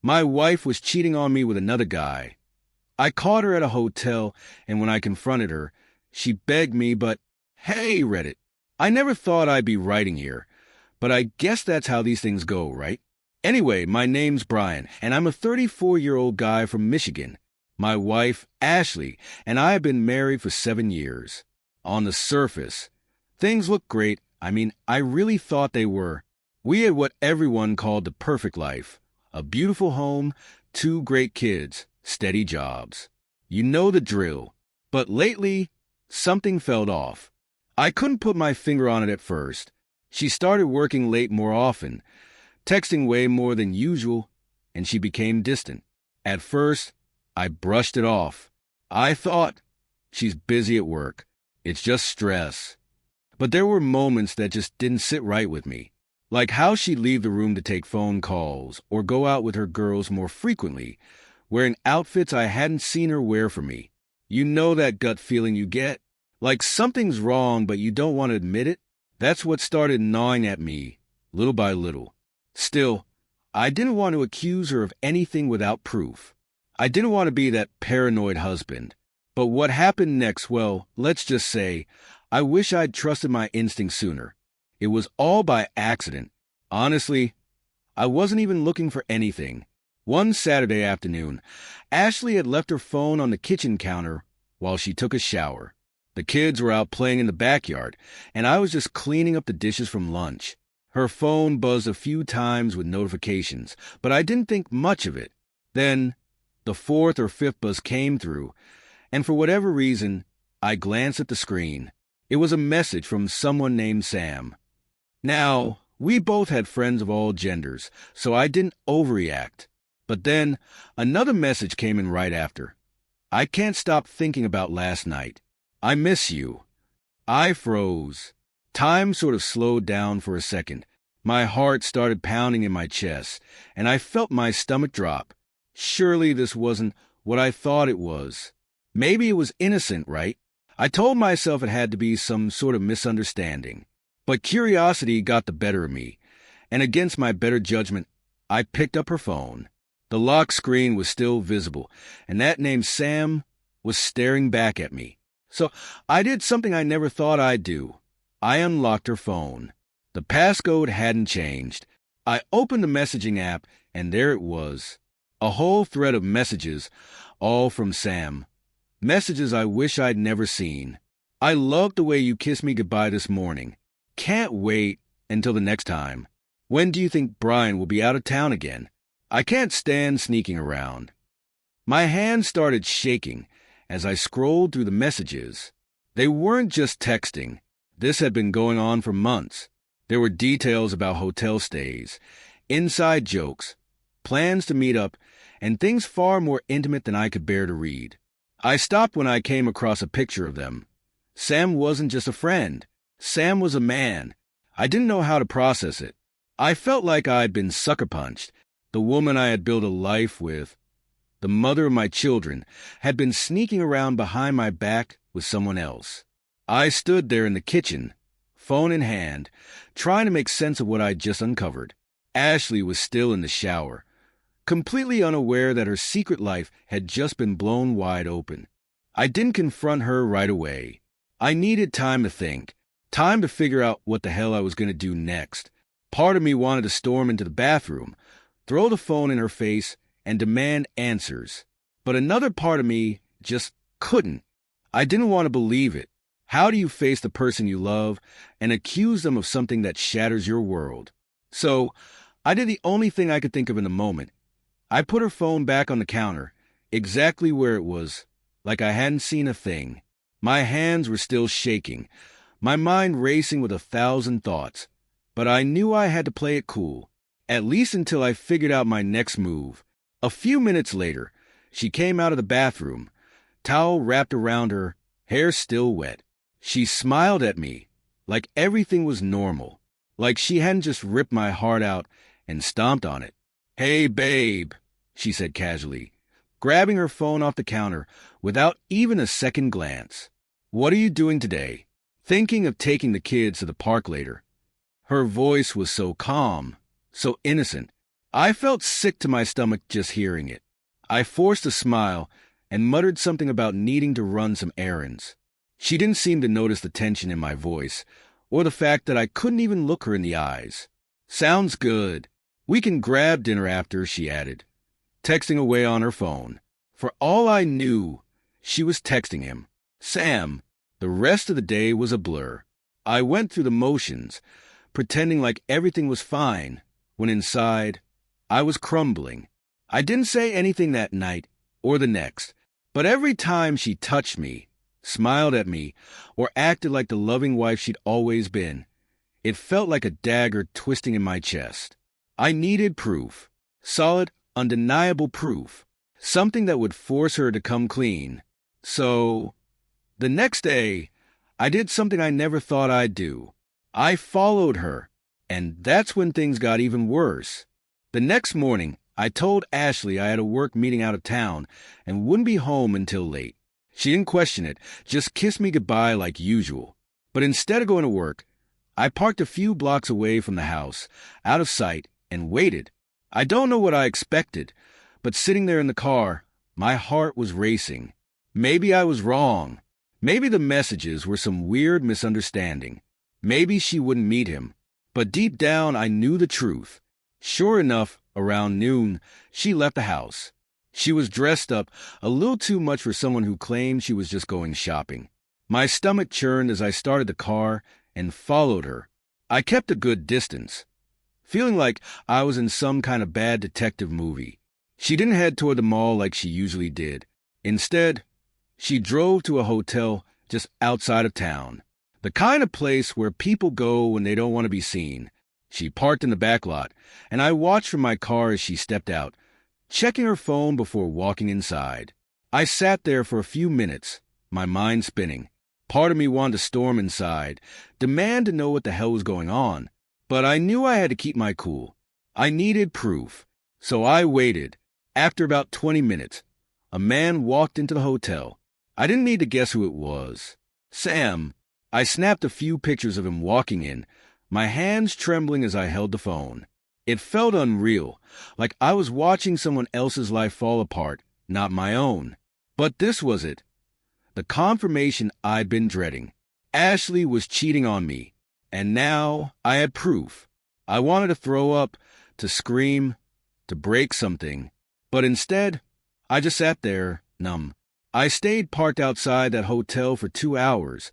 My wife was cheating on me with another guy. I caught her at a hotel, and when I confronted her, she begged me, but hey, Reddit, I never thought I'd be writing here, but I guess that's how these things go, right? Anyway, my name's Brian, and I'm a 34-year-old guy from Michigan. My wife, Ashley, and I have been married for 7 years. On the surface, things look great. I mean, I really thought they were. We had what everyone called the perfect life. A beautiful home, 2 great kids, steady jobs. You know the drill. But lately, something fell off. I couldn't put my finger on it at first. She started working late more often, texting way more than usual, and she became distant. At first, I brushed it off. I thought, she's busy at work. It's just stress. But there were moments that just didn't sit right with me. Like how she'd leave the room to take phone calls or go out with her girls more frequently, wearing outfits I hadn't seen her wear for me. You know that gut feeling you get? Like something's wrong, but you don't want to admit it? That's what started gnawing at me, little by little. Still, I didn't want to accuse her of anything without proof. I didn't want to be that paranoid husband. But what happened next, well, let's just say, I wish I'd trusted my instincts sooner. It was all by accident. Honestly, I wasn't even looking for anything. One Saturday afternoon, Ashley had left her phone on the kitchen counter while she took a shower. The kids were out playing in the backyard, and I was just cleaning up the dishes from lunch. Her phone buzzed a few times with notifications, but I didn't think much of it. Then, the 4th or 5th buzz came through, and for whatever reason, I glanced at the screen. It was a message from someone named Sam. Now, we both had friends of all genders, so I didn't overreact. But then, another message came in right after. I can't stop thinking about last night. I miss you. I froze. Time sort of slowed down for a second. My heart started pounding in my chest, and I felt my stomach drop. Surely this wasn't what I thought it was. Maybe it was innocent, right? I told myself it had to be some sort of misunderstanding. But curiosity got the better of me, and against my better judgment, I picked up her phone. The lock screen was still visible, and that name Sam was staring back at me. So I did something I never thought I'd do. I unlocked her phone. The passcode hadn't changed. I opened the messaging app, and there it was. A whole thread of messages, all from Sam. Messages I wish I'd never seen. I loved the way you kissed me goodbye this morning. Can't wait until the next time. When do you think Brian will be out of town again? I can't stand sneaking around. My hands started shaking as I scrolled through the messages. They weren't just texting. This had been going on for months. There were details about hotel stays, inside jokes, plans to meet up, and things far more intimate than I could bear to read. I stopped when I came across a picture of them. Sam wasn't just a friend. Sam was a man. I didn't know how to process it. I felt like I'd been sucker punched. The woman I had built a life with, the mother of my children, had been sneaking around behind my back with someone else. I stood there in the kitchen, phone in hand, trying to make sense of what I'd just uncovered. Ashley was still in the shower, completely unaware that her secret life had just been blown wide open. I didn't confront her right away. I needed time to think, time to figure out what the hell I was going to do next. Part of me wanted to storm into the bathroom, throw the phone in her face, and demand answers. But another part of me just couldn't. I didn't want to believe it. How do you face the person you love and accuse them of something that shatters your world? So, I did the only thing I could think of in the moment. I put her phone back on the counter, exactly where it was, like I hadn't seen a thing. My hands were still shaking, my mind racing with 1,000 thoughts. But I knew I had to play it cool, at least until I figured out my next move. A few minutes later, she came out of the bathroom, towel wrapped around her, hair still wet. She smiled at me, like everything was normal, like she hadn't just ripped my heart out and stomped on it. "Hey, babe," she said casually, grabbing her phone off the counter without even a second glance. "What are you doing today?" "Thinking of taking the kids to the park later." Her voice was so calm, so innocent. I felt sick to my stomach just hearing it. I forced a smile and muttered something about needing to run some errands. She didn't seem to notice the tension in my voice, or the fact that I couldn't even look her in the eyes. "Sounds good. We can grab dinner after," she added, texting away on her phone. For all I knew, she was texting him. Sam. The rest of the day was a blur. I went through the motions, pretending like everything was fine, when inside, I was crumbling. I didn't say anything that night or the next, but every time she touched me, smiled at me, or acted like the loving wife she'd always been, it felt like a dagger twisting in my chest. I needed proof. Solid, undeniable proof. Something that would force her to come clean. So, the next day, I did something I never thought I'd do. I followed her, and that's when things got even worse. The next morning, I told Ashley I had a work meeting out of town and wouldn't be home until late. She didn't question it, just kissed me goodbye like usual. But instead of going to work, I parked a few blocks away from the house, out of sight, and waited. I don't know what I expected, but sitting there in the car, my heart was racing. Maybe I was wrong. Maybe the messages were some weird misunderstanding. Maybe she wouldn't meet him. But deep down, I knew the truth. Sure enough, around noon, she left the house. She was dressed up a little too much for someone who claimed she was just going shopping. My stomach churned as I started the car and followed her. I kept a good distance, feeling like I was in some kind of bad detective movie. She didn't head toward the mall like she usually did. Instead, she drove to a hotel just outside of town, the kind of place where people go when they don't want to be seen. She parked in the back lot, and I watched from my car as she stepped out, checking her phone before walking inside. I sat there for a few minutes, my mind spinning. Part of me wanted to storm inside, demand to know what the hell was going on, but I knew I had to keep my cool. I needed proof, so I waited. After about 20 minutes, a man walked into the hotel. I didn't need to guess who it was. Sam. I snapped a few pictures of him walking in, my hands trembling as I held the phone. It felt unreal, like I was watching someone else's life fall apart, not my own. But this was it. The confirmation I'd been dreading. Ashley was cheating on me, and now I had proof. I wanted to throw up, to scream, to break something, but instead, I just sat there, numb. I stayed parked outside that hotel for 2 hours,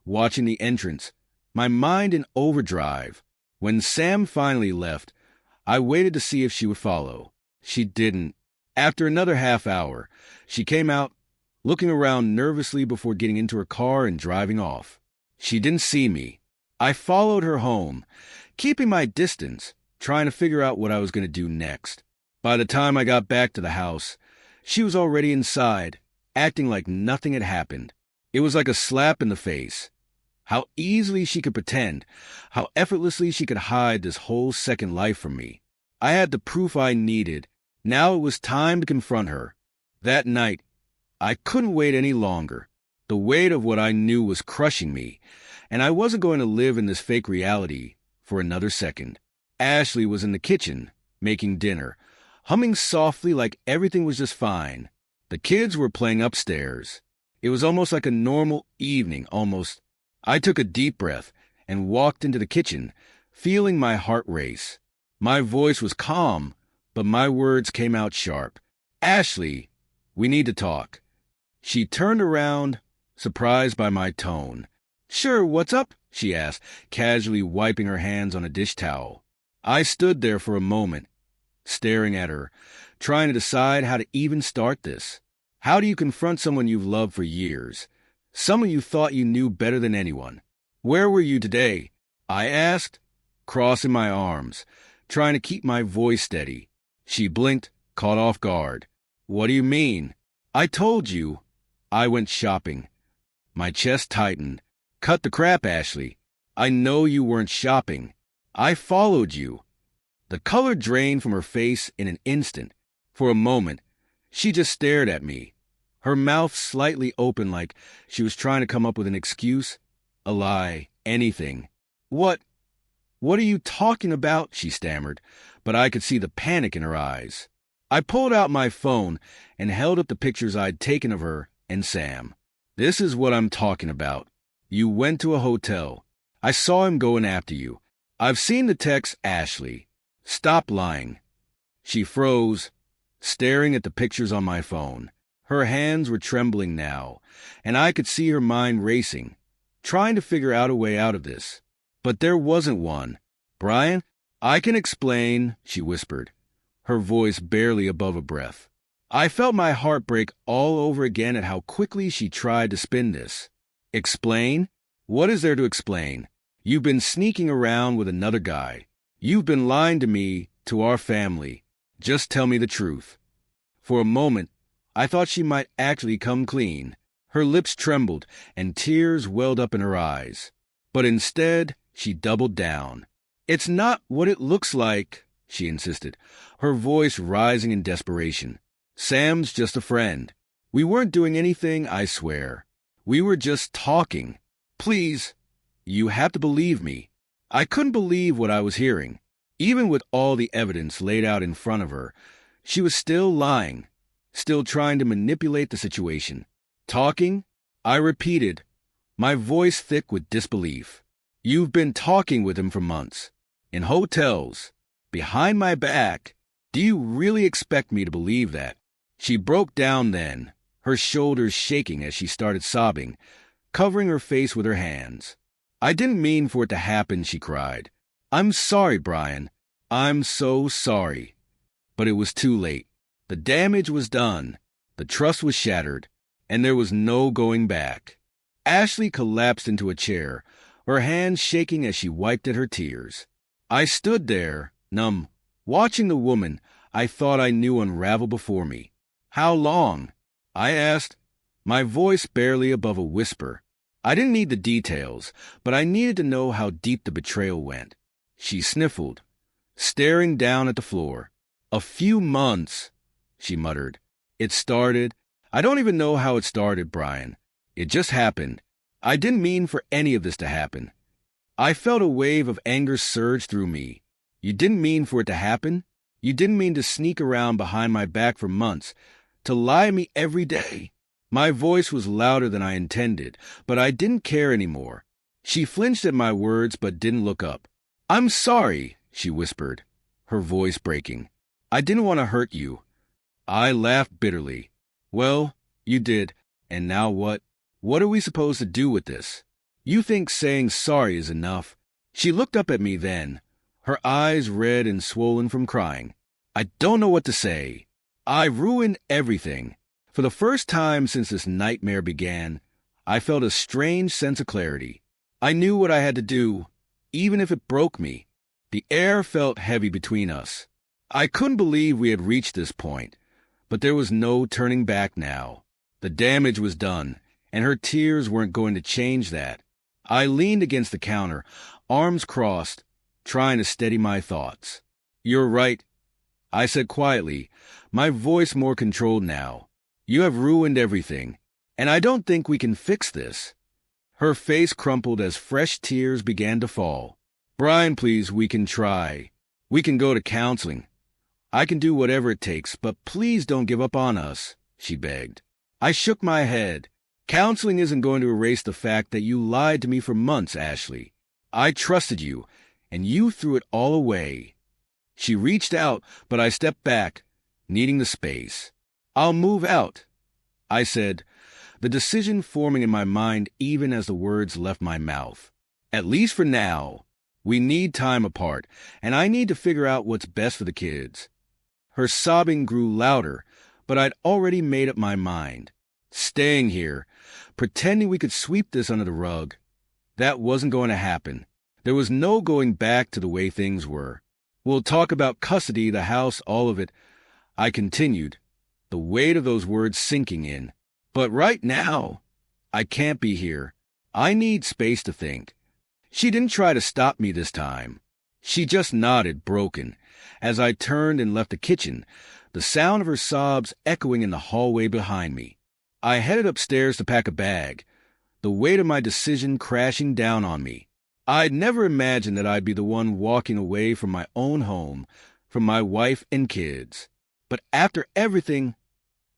watching the entrance, my mind in overdrive. When Sam finally left, I waited to see if she would follow. She didn't. After another half hour, she came out, looking around nervously before getting into her car and driving off. She didn't see me. I followed her home, keeping my distance, trying to figure out what I was going to do next. By the time I got back to the house, she was already inside, acting like nothing had happened. It was like a slap in the face. How easily she could pretend, how effortlessly she could hide this whole second life from me. I had the proof I needed. Now it was time to confront her. That night, I couldn't wait any longer. The weight of what I knew was crushing me, and I wasn't going to live in this fake reality for another second. Ashley was in the kitchen, making dinner, humming softly like everything was just fine. The kids were playing upstairs. It was almost like a normal evening, almost. I took a deep breath and walked into the kitchen, feeling my heart race. My voice was calm, but my words came out sharp. "Ashley, we need to talk." She turned around, surprised by my tone. "Sure, what's up?" she asked, casually wiping her hands on a dish towel. I stood there for a moment, staring at her, trying to decide how to even start this. How do you confront someone you've loved for years? Someone you thought you knew better than anyone? "Where were you today?" I asked, crossing my arms, trying to keep my voice steady. She blinked, caught off guard. "What do you mean?" "I told you. I went shopping." My chest tightened. "Cut the crap, Ashley. I know you weren't shopping. I followed you." The color drained from her face in an instant. For a moment, she just stared at me, her mouth slightly open like she was trying to come up with an excuse, a lie, anything. What are you talking about?" she stammered, but I could see the panic in her eyes. I pulled out my phone and held up the pictures I'd taken of her and Sam. This is what I'm talking about. You went to a hotel. I saw him going after you. I've seen the text, Ashley. Stop lying. She froze, staring at the pictures on my phone. Her hands were trembling now, and I could see her mind racing, trying to figure out a way out of this. But there wasn't one. Brian, I can explain, she whispered, her voice barely above a breath. I felt my heart break all over again at how quickly she tried to spin this. Explain? What is there to explain? You've been sneaking around with another guy. You've been lying to me, to our family. Just tell me the truth. For a moment, I thought she might actually come clean. Her lips trembled, and tears welled up in her eyes. But instead, she doubled down. It's not what it looks like, she insisted, her voice rising in desperation. Sam's just a friend. We weren't doing anything, I swear. We were just talking. Please, you have to believe me. I couldn't believe what I was hearing. Even with all the evidence laid out in front of her, she was still lying, still trying to manipulate the situation. Talking? I repeated, my voice thick with disbelief. You've been talking with him for months. In hotels. Behind my back. Do you really expect me to believe that? She broke down then, her shoulders shaking as she started sobbing, covering her face with her hands. I didn't mean for it to happen, she cried. I'm sorry, Brian. I'm so sorry. But it was too late. The damage was done. The trust was shattered, and there was no going back. Ashley collapsed into a chair, her hands shaking as she wiped at her tears. I stood there, numb, watching the woman I thought I knew unravel before me. How long? I asked, my voice barely above a whisper. I didn't need the details, but I needed to know how deep the betrayal went. She sniffled, staring down at the floor. A few months, she muttered. It started. I don't even know how it started, Brian. It just happened. I didn't mean for any of this to happen. I felt a wave of anger surge through me. You didn't mean for it to happen? You didn't mean to sneak around behind my back for months, to lie to me every day. My voice was louder than I intended, but I didn't care anymore. She flinched at my words but didn't look up. I'm sorry, she whispered, her voice breaking. I didn't want to hurt you. I laughed bitterly. Well, you did, and now what? What are we supposed to do with this? You think saying sorry is enough? She looked up at me then, her eyes red and swollen from crying. I don't know what to say. I ruined everything. For the first time since this nightmare began, I felt a strange sense of clarity. I knew what I had to do, even if it broke me. The air felt heavy between us. I couldn't believe we had reached this point, but there was no turning back now. The damage was done, and her tears weren't going to change that. I leaned against the counter, arms crossed, trying to steady my thoughts. You're right, I said quietly, my voice more controlled now. You have ruined everything, and I don't think we can fix this. Her face crumpled as fresh tears began to fall. Brian, please, we can try. We can go to counseling. I can do whatever it takes, but please don't give up on us, she begged. I shook my head. Counseling isn't going to erase the fact that you lied to me for months, Ashley. I trusted you, and you threw it all away. She reached out, but I stepped back, needing the space. I'll move out, I said, the decision forming in my mind even as the words left my mouth. At least for now. We need time apart, and I need to figure out what's best for the kids. Her sobbing grew louder, but I'd already made up my mind. Staying here, pretending we could sweep this under the rug. That wasn't going to happen. There was no going back to the way things were. We'll talk about custody, the house, all of it, I continued, the weight of those words sinking in. But right now, I can't be here. I need space to think. She didn't try to stop me this time. She just nodded, broken, as I turned and left the kitchen, the sound of her sobs echoing in the hallway behind me. I headed upstairs to pack a bag, the weight of my decision crashing down on me. I'd never imagined that I'd be the one walking away from my own home, from my wife and kids. But after everything,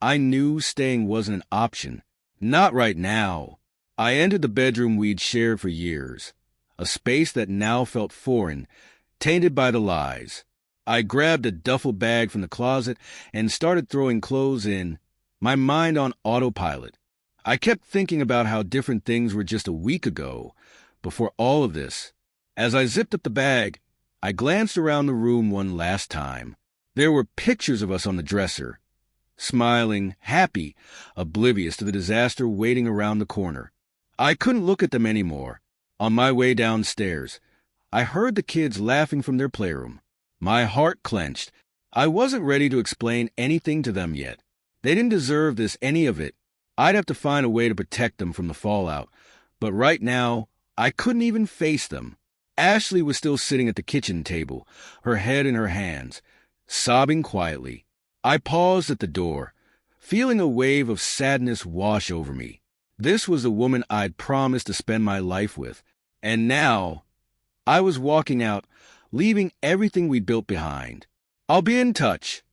I knew staying wasn't an option. Not right now. I entered the bedroom we'd shared for years, a space that now felt foreign, tainted by the lies. I grabbed a duffel bag from the closet and started throwing clothes in, my mind on autopilot. I kept thinking about how different things were just a week ago, before all of this. As I zipped up the bag, I glanced around the room one last time. There were pictures of us on the dresser, smiling, happy, oblivious to the disaster waiting around the corner. I couldn't look at them anymore. On my way downstairs, I heard the kids laughing from their playroom. My heart clenched. I wasn't ready to explain anything to them yet. They didn't deserve any of it. I'd have to find a way to protect them from the fallout. But right now, I couldn't even face them. Ashley was still sitting at the kitchen table, her head in her hands, sobbing quietly. I paused at the door, feeling a wave of sadness wash over me. This was the woman I'd promised to spend my life with. And now, I was walking out, leaving everything we'd built behind. "I'll be in touch,"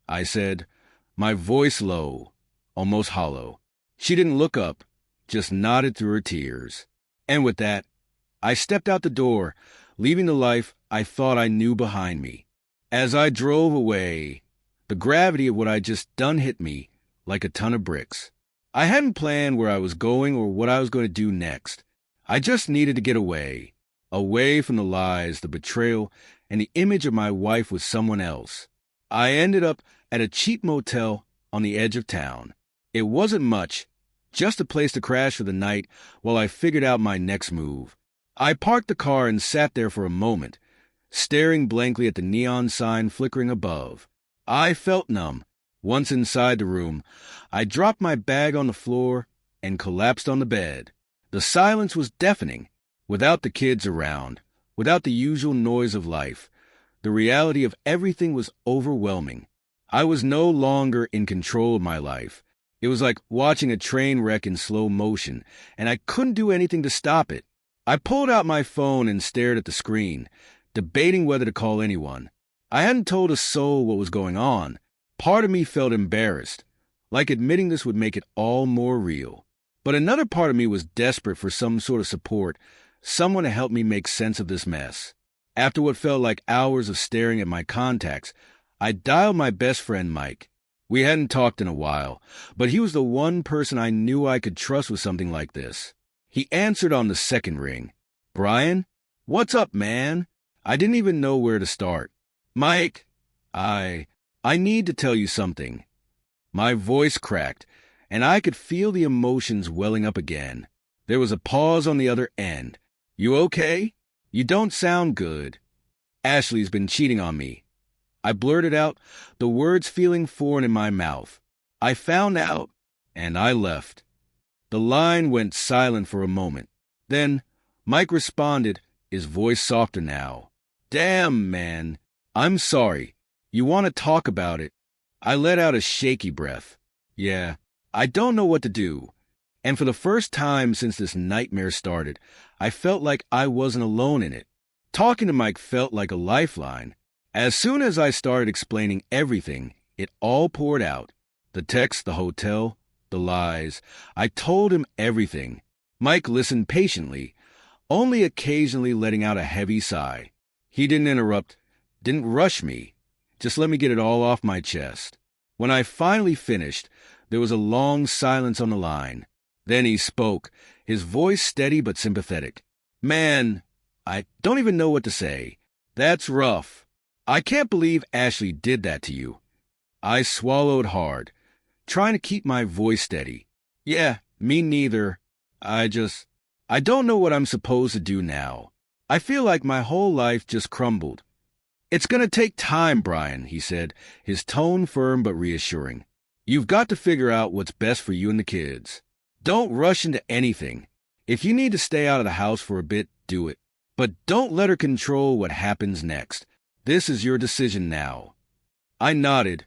I said, my voice low, almost hollow. She didn't look up, just nodded through her tears. And with that, I stepped out the door, leaving the life I thought I knew behind me. As I drove away, the gravity of what I'd just done hit me like a ton of bricks. I hadn't planned where I was going or what I was going to do next. I just needed to get away from the lies, the betrayal, and the image of my wife with someone else. I ended up at a cheap motel on the edge of town. It wasn't much, just a place to crash for the night while I figured out my next move. I parked the car and sat there for a moment, staring blankly at the neon sign flickering above. I felt numb. Once inside the room, I dropped my bag on the floor and collapsed on the bed. The silence was deafening. Without the kids around, without the usual noise of life, the reality of everything was overwhelming. I was no longer in control of my life. It was like watching a train wreck in slow motion, and I couldn't do anything to stop it. I pulled out my phone and stared at the screen, debating whether to call anyone. I hadn't told a soul what was going on. Part of me felt embarrassed, like admitting this would make it all more real. But another part of me was desperate for some sort of support, someone to help me make sense of this mess. After what felt like hours of staring at my contacts, I dialed my best friend, Mike. We hadn't talked in a while, but he was the one person I knew I could trust with something like this. He answered on the second ring. "Brian? What's up, man?" I didn't even know where to start. "Mike, I need to tell you something." My voice cracked, and I could feel the emotions welling up again. There was a pause on the other end. "You okay? You don't sound good." "Ashley's been cheating on me." I blurted out, the words feeling foreign in my mouth. "I found out, and I left." The line went silent for a moment. Then Mike responded, his voice softer now. "Damn, man. I'm sorry. You want to talk about it?" I let out a shaky breath. "Yeah, I don't know what to do." And for the first time since this nightmare started, I felt like I wasn't alone in it. Talking to Mike felt like a lifeline. As soon as I started explaining everything, it all poured out. The text, the hotel, the lies. I told him everything. Mike listened patiently, only occasionally letting out a heavy sigh. He didn't interrupt, didn't rush me, just let me get it all off my chest. When I finally finished, there was a long silence on the line. Then he spoke, his voice steady but sympathetic. "Man, I don't even know what to say. That's rough. I can't believe Ashley did that to you." I swallowed hard, trying to keep my voice steady. "Yeah, me neither. I don't know what I'm supposed to do now. I feel like my whole life just crumbled." "It's gonna take time, Brian," he said, his tone firm but reassuring. "You've got to figure out what's best for you and the kids. Don't rush into anything. If you need to stay out of the house for a bit, do it. But don't let her control what happens next. This is your decision now." I nodded.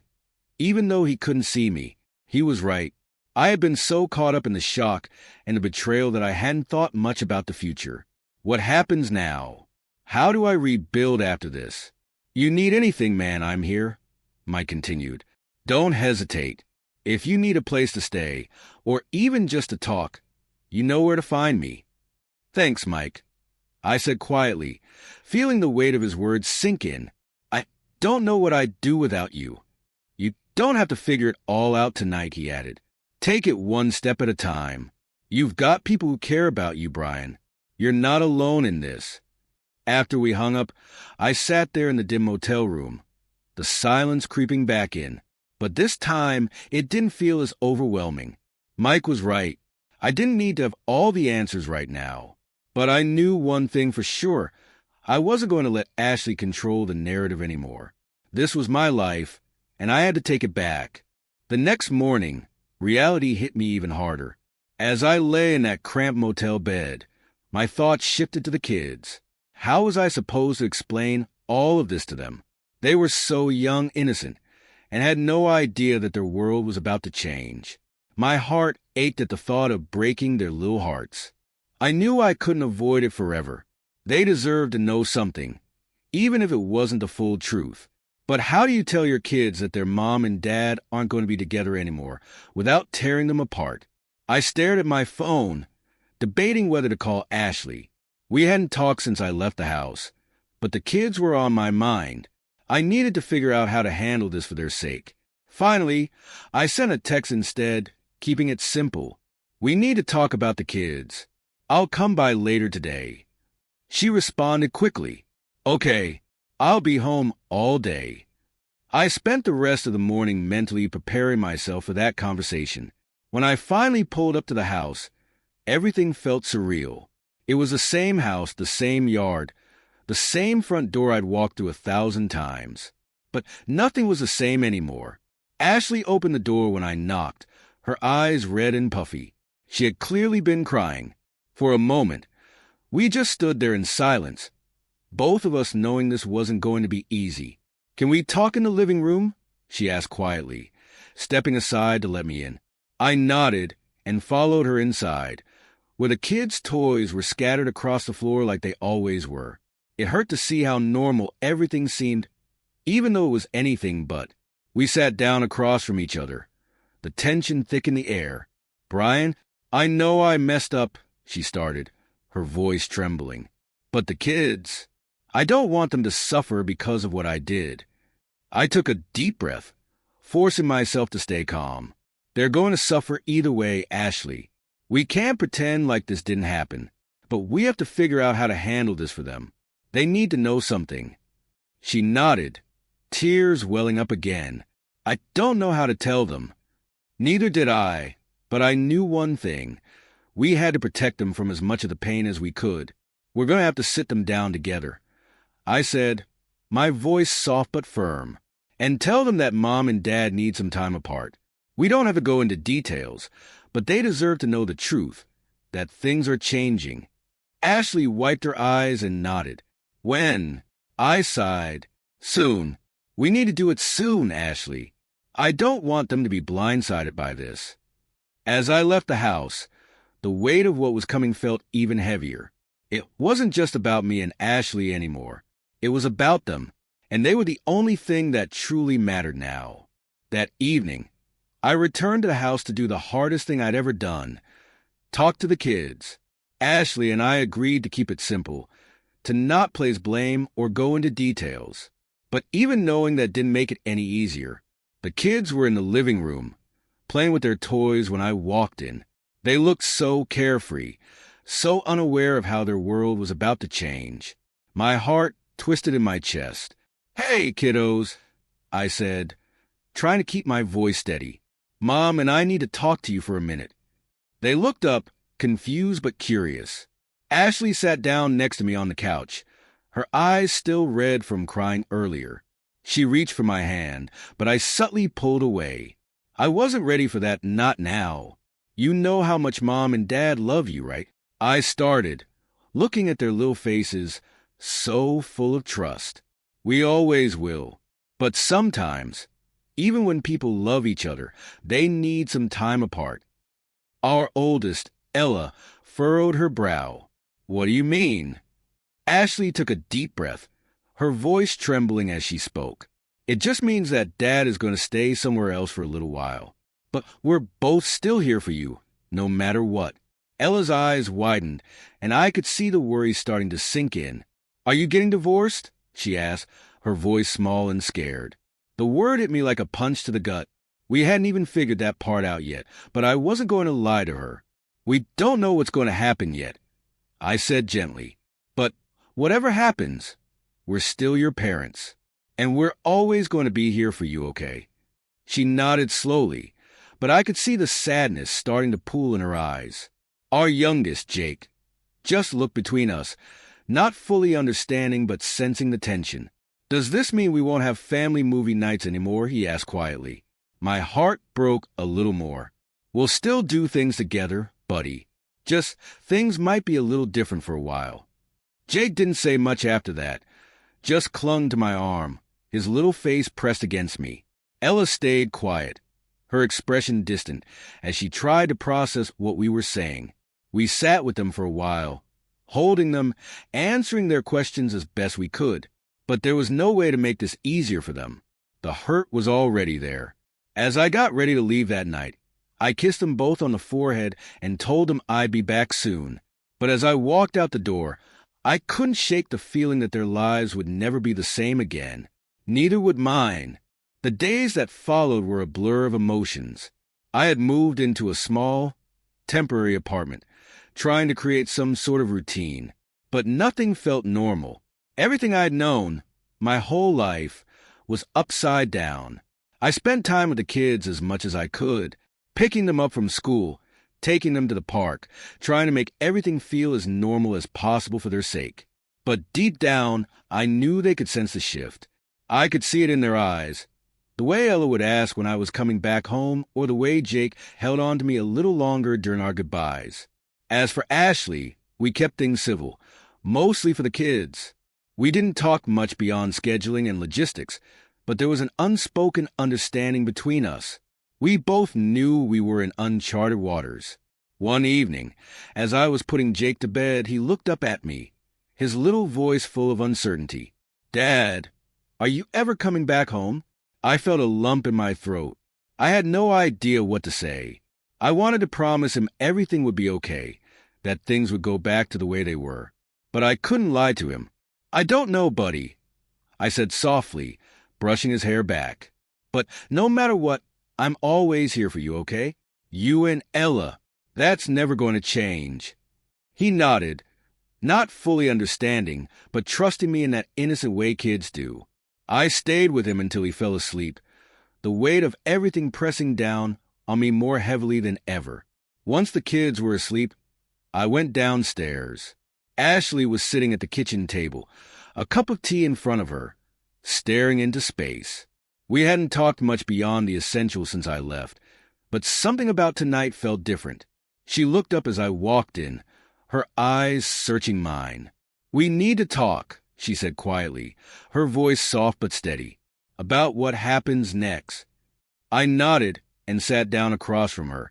Even though he couldn't see me, he was right. I had been so caught up in the shock and the betrayal that I hadn't thought much about the future. What happens now? How do I rebuild after this? You need anything, man, I'm here, Mike continued. Don't hesitate. If you need a place to stay, or even just to talk, you know where to find me. Thanks, Mike, I said quietly, feeling the weight of his words sink in. I don't know what I'd do without you. You don't have to figure it all out tonight, he added. Take it one step at a time. You've got people who care about you, Brian. You're not alone in this. After we hung up, I sat there in the dim motel room, the silence creeping back in. But this time, it didn't feel as overwhelming. Mike was right. I didn't need to have all the answers right now. But I knew one thing for sure. I wasn't going to let Ashley control the narrative anymore. This was my life, and I had to take it back. The next morning, reality hit me even harder. As I lay in that cramped motel bed, my thoughts shifted to the kids. How was I supposed to explain all of this to them? They were so young, innocent, and had no idea that their world was about to change. My heart ached at the thought of breaking their little hearts. I knew I couldn't avoid it forever. They deserved to know something, even if it wasn't the full truth. But how do you tell your kids that their mom and dad aren't going to be together anymore without tearing them apart? I stared at my phone, debating whether to call Ashley. We hadn't talked since I left the house, but the kids were on my mind. I needed to figure out how to handle this for their sake. Finally, I sent a text instead, keeping it simple. We need to talk about the kids. I'll come by later today. She responded quickly. Okay, I'll be home all day. I spent the rest of the morning mentally preparing myself for that conversation. When I finally pulled up to the house, everything felt surreal. It was the same house, the same yard, the same front door I'd walked through 1,000 times. But nothing was the same anymore. Ashley opened the door when I knocked, her eyes red and puffy. She had clearly been crying. For a moment, we just stood there in silence, both of us knowing this wasn't going to be easy. Can we talk in the living room? She asked quietly, stepping aside to let me in. I nodded and followed her inside, where the kids' toys were scattered across the floor like they always were. It hurt to see how normal everything seemed, even though it was anything but. We sat down across from each other. The tension thick in the air. Brian, I know I messed up, she started, her voice trembling. But the kids, I don't want them to suffer because of what I did. I took a deep breath, forcing myself to stay calm. They're going to suffer either way, Ashley. We can't pretend like this didn't happen, but we have to figure out how to handle this for them. They need to know something. She nodded, tears welling up again. I don't know how to tell them. Neither did I, but I knew one thing. We had to protect them from as much of the pain as we could. We're going to have to sit them down together. I said, my voice soft but firm, and tell them that Mom and Dad need some time apart. We don't have to go into details, but they deserve to know the truth, that things are changing. Ashley wiped her eyes and nodded. When? I sighed. Soon. We need to do it soon, Ashley. I don't want them to be blindsided by this. As I left the house, the weight of what was coming felt even heavier. It wasn't just about me and Ashley anymore. It was about them, and they were the only thing that truly mattered now. That evening, I returned to the house to do the hardest thing I'd ever done, talk to the kids. Ashley and I agreed to keep it simple, to not place blame or go into details. But even knowing that didn't make it any easier. The kids were in the living room, playing with their toys when I walked in. They looked so carefree, so unaware of how their world was about to change. My heart twisted in my chest. Hey, kiddos, I said, trying to keep my voice steady. Mom and I need to talk to you for a minute. They looked up, confused but curious. Ashley sat down next to me on the couch, her eyes still red from crying earlier. She reached for my hand, but I subtly pulled away. I wasn't ready for that, not now. You know how much Mom and Dad love you, right? I started, looking at their little faces, so full of trust. We always will. But sometimes, even when people love each other, they need some time apart. Our oldest, Ella, furrowed her brow. What do you mean? Ashley took a deep breath, her voice trembling as she spoke. "It just means that Dad is going to stay somewhere else for a little while. But we're both still here for you, no matter what." Ella's eyes widened, and I could see the worry starting to sink in. "Are you getting divorced?" she asked, her voice small and scared. The word hit me like a punch to the gut. We hadn't even figured that part out yet, but I wasn't going to lie to her. "We don't know what's going to happen yet," I said gently. "But whatever happens, we're still your parents. And we're always going to be here for you, okay?" She nodded slowly, but I could see the sadness starting to pool in her eyes. Our youngest, Jake, just looked between us, not fully understanding but sensing the tension. "Does this mean we won't have family movie nights anymore?" he asked quietly. My heart broke a little more. "We'll still do things together, buddy. Just things might be a little different for a while." Jake didn't say much after that, just clung to my arm, his little face pressed against me. Ella stayed quiet, her expression distant, as she tried to process what we were saying. We sat with them for a while, holding them, answering their questions as best we could. But there was no way to make this easier for them. The hurt was already there. As I got ready to leave that night, I kissed them both on the forehead and told them I'd be back soon. But as I walked out the door, I couldn't shake the feeling that their lives would never be the same again. Neither would mine. The days that followed were a blur of emotions. I had moved into a small, temporary apartment, trying to create some sort of routine. But nothing felt normal. Everything I'd known, my whole life, was upside down. I spent time with the kids as much as I could, picking them up from school, taking them to the park, trying to make everything feel as normal as possible for their sake. But deep down, I knew they could sense the shift. I could see it in their eyes. The way Ella would ask when I was coming back home, or the way Jake held on to me a little longer during our goodbyes. As for Ashley, we kept things civil, mostly for the kids. We didn't talk much beyond scheduling and logistics, but there was an unspoken understanding between us. We both knew we were in uncharted waters. One evening, as I was putting Jake to bed, he looked up at me, his little voice full of uncertainty. "Dad, are you ever coming back home?" I felt a lump in my throat. I had no idea what to say. I wanted to promise him everything would be okay, that things would go back to the way they were. But I couldn't lie to him. "I don't know, buddy," I said softly, brushing his hair back. "But no matter what, I'm always here for you, okay? You and Ella. That's never going to change." He nodded, not fully understanding, but trusting me in that innocent way kids do. I stayed with him until he fell asleep, the weight of everything pressing down on me more heavily than ever. Once the kids were asleep, I went downstairs. Ashley was sitting at the kitchen table, a cup of tea in front of her, staring into space. We hadn't talked much beyond the essentials since I left, but something about tonight felt different. She looked up as I walked in, her eyes searching mine. "We need to talk," she said quietly, her voice soft but steady. "About what happens next." I nodded and sat down across from her,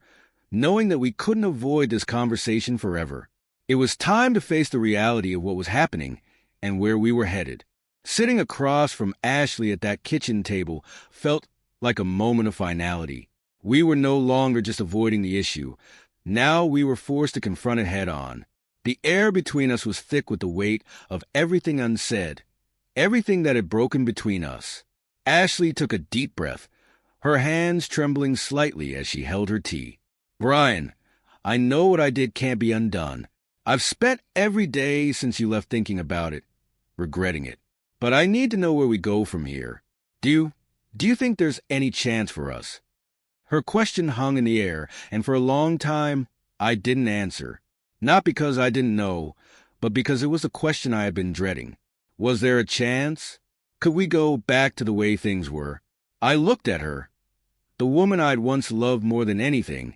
knowing that we couldn't avoid this conversation forever. It was time to face the reality of what was happening and where we were headed. Sitting across from Ashley at that kitchen table felt like a moment of finality. We were no longer just avoiding the issue. Now we were forced to confront it head-on. The air between us was thick with the weight of everything unsaid, everything that had broken between us. Ashley took a deep breath, her hands trembling slightly as she held her tea. "Brian, I know what I did can't be undone. I've spent every day since you left thinking about it, regretting it. But I need to know where we go from here. Do you think there's any chance for us?" Her question hung in the air, and for a long time, I didn't answer. Not because I didn't know, but because it was a question I had been dreading. Was there a chance? Could we go back to the way things were? I looked at her, the woman I'd once loved more than anything,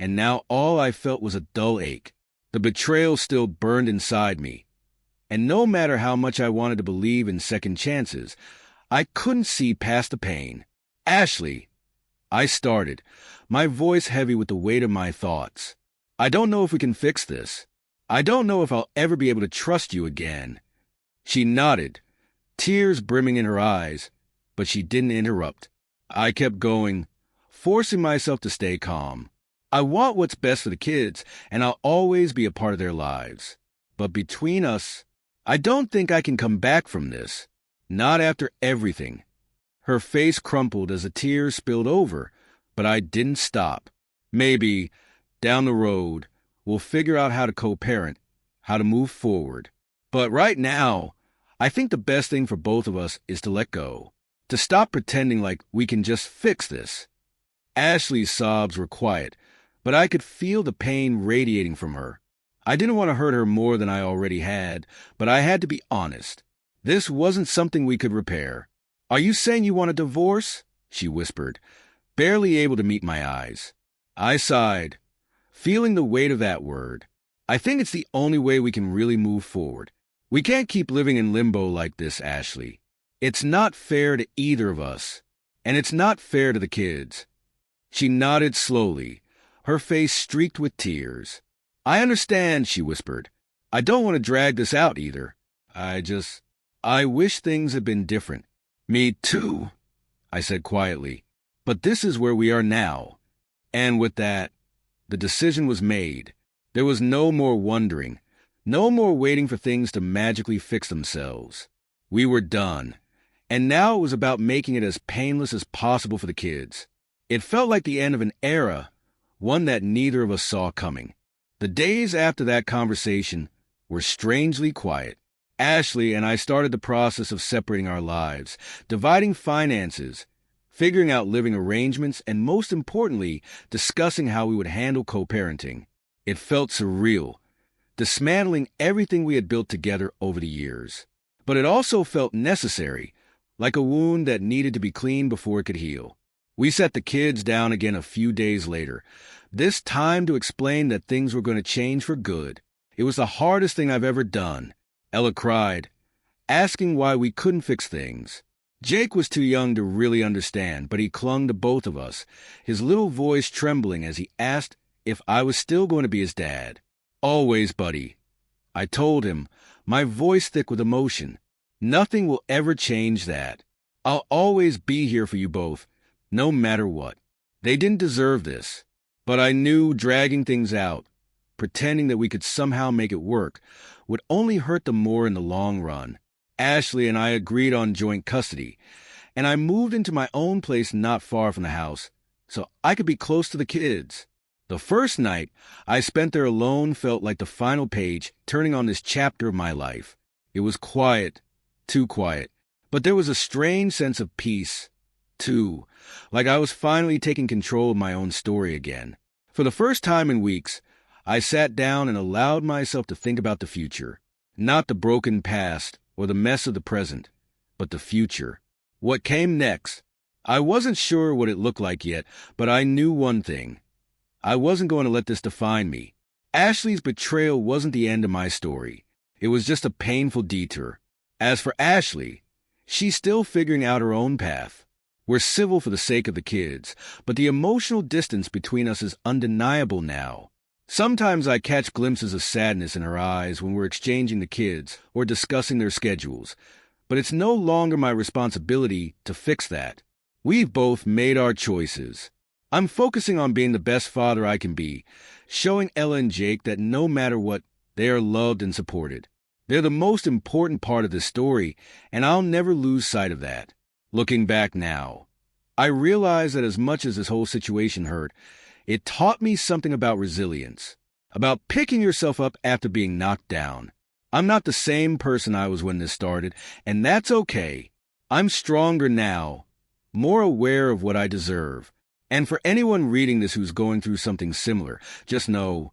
and now all I felt was a dull ache. The betrayal still burned inside me. And no matter how much I wanted to believe in second chances, I couldn't see past the pain. "Ashley," I started, my voice heavy with the weight of my thoughts. "I don't know if we can fix this. I don't know if I'll ever be able to trust you again." She nodded, tears brimming in her eyes, but she didn't interrupt. I kept going, forcing myself to stay calm. I want what's best for the kids, and I'll always be a part of their lives. But between us, I don't think I can come back from this. Not after everything. Her face crumpled as the tears spilled over, but I didn't stop. Maybe, down the road, we'll figure out how to co-parent, how to move forward. But right now, I think the best thing for both of us is to let go. To stop pretending like we can just fix this. Ashley's sobs were quiet, but I could feel the pain radiating from her. I didn't want to hurt her more than I already had, but I had to be honest. This wasn't something we could repair. "Are you saying you want a divorce?" she whispered, barely able to meet my eyes. I sighed, feeling the weight of that word. I think it's the only way we can really move forward. We can't keep living in limbo like this, Ashley. It's not fair to either of us, and it's not fair to the kids. She nodded slowly, her face streaked with tears. "I understand," she whispered. "I don't want to drag this out either. I wish things had been different." "Me too," I said quietly. "But this is where we are now." And with that, the decision was made. There was no more wondering, no more waiting for things to magically fix themselves. We were done. And now it was about making it as painless as possible for the kids. It felt like the end of an era, one that neither of us saw coming. The days after that conversation were strangely quiet. Ashley and I started the process of separating our lives, dividing finances, figuring out living arrangements, and most importantly, discussing how we would handle co-parenting. It felt surreal, dismantling everything we had built together over the years. But it also felt necessary, like a wound that needed to be cleaned before it could heal. We set the kids down again a few days later, this time to explain that things were going to change for good. It was the hardest thing I've ever done. Ella cried, asking why we couldn't fix things. Jake was too young to really understand, but he clung to both of us, his little voice trembling as he asked if I was still going to be his dad. "Always, buddy," I told him, my voice thick with emotion. "Nothing will ever change that. I'll always be here for you both, no matter what." They didn't deserve this, but I knew dragging things out, pretending that we could somehow make it work, would only hurt them more in the long run. Ashley and I agreed on joint custody, and I moved into my own place not far from the house, so I could be close to the kids. The first night I spent there alone felt like the final page, turning on this chapter of my life. It was quiet, too quiet, but there was a strange sense of peace, too, like I was finally taking control of my own story again. For the first time in weeks, I sat down and allowed myself to think about the future. Not the broken past or the mess of the present, but the future. What came next? I wasn't sure what it looked like yet, but I knew one thing. I wasn't going to let this define me. Ashley's betrayal wasn't the end of my story. It was just a painful detour. As for Ashley, she's still figuring out her own path. We're civil for the sake of the kids, but the emotional distance between us is undeniable now. Sometimes I catch glimpses of sadness in her eyes when we're exchanging the kids or discussing their schedules, but it's no longer my responsibility to fix that. We've both made our choices. I'm focusing on being the best father I can be, showing Ella and Jake that no matter what, they are loved and supported. They're the most important part of this story, and I'll never lose sight of that. Looking back now, I realize that as much as this whole situation hurt, it taught me something about resilience, about picking yourself up after being knocked down. I'm not the same person I was when this started, and that's okay. I'm stronger now, more aware of what I deserve. And for anyone reading this who's going through something similar, just know,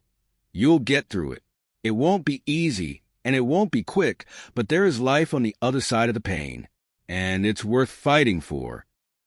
you'll get through it. It won't be easy, and it won't be quick, but there is life on the other side of the pain, and it's worth fighting for.